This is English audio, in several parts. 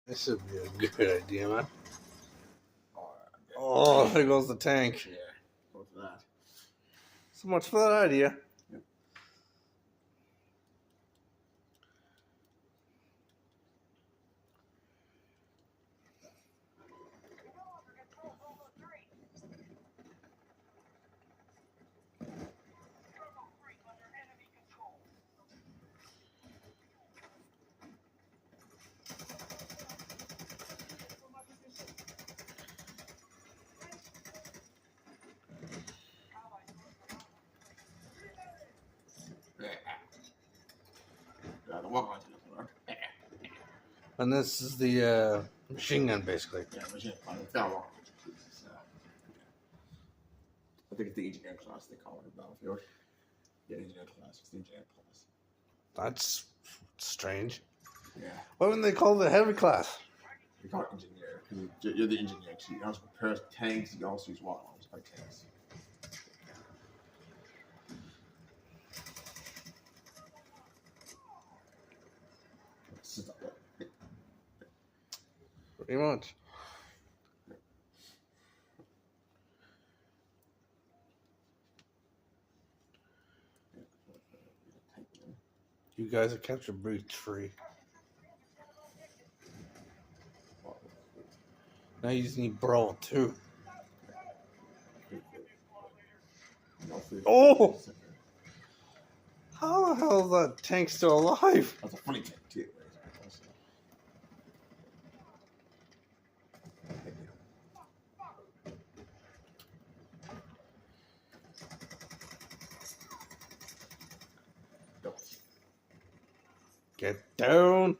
This would be a good idea, man. Okay. Oh, there goes the tank. Yeah. What's that? So much for that idea. Yep. Yeah, the one line to the floor. And this is the machine gun, basically. Yeah, machine gun. It's got a long range. I think it's the engineer class they call it in Battlefield. Yeah, engineer class. It's the engineer class. That's strange. Yeah. Why wouldn't they call it the heavy class? They call it engineer because you're the engineer. So you also repair tanks. You also use water arms by tanks. Pretty much. You guys have captured breach 3. Now you just need Brawl 2. Oh! How the hell is that tank still alive? That's a funny tank too. Get down.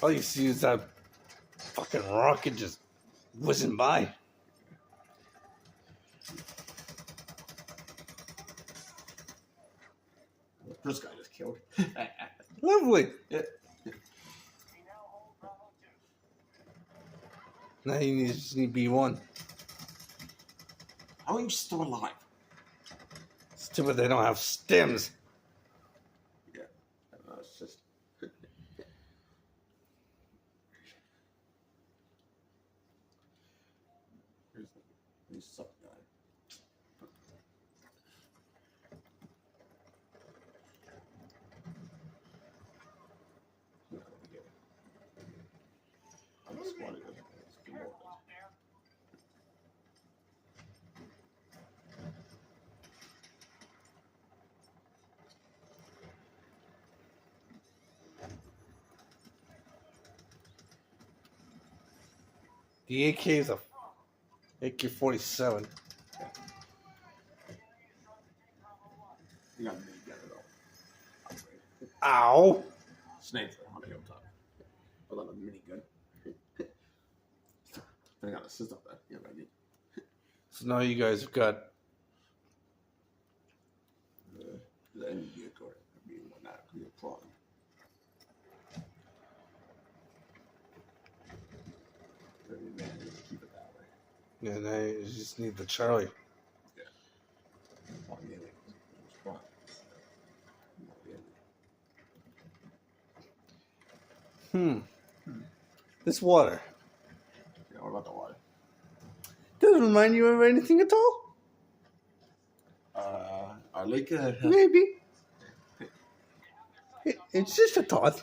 All you see is that fucking rocket just whizzing by. This guy just killed. Lovely. Yeah. Now you just need B1. How are you still alive? It's too bad they don't have stems. Yeah. It's just. Here's some guy. I'm just wanted to do more. The AK is a AK-47. You got me together though. Ow! Snakes on the hilltop. But on a minigun. I got an assist up there. Yeah, I did. So now you guys have got The enemy vehicle. I mean, not be a problem. Keep it that way. yeah, now you just need the Charlie. Yeah. Oh, yeah, it was fun. This water. Yeah, what about the water? Doesn't remind you of anything at all? I like Maybe. It's just a thought.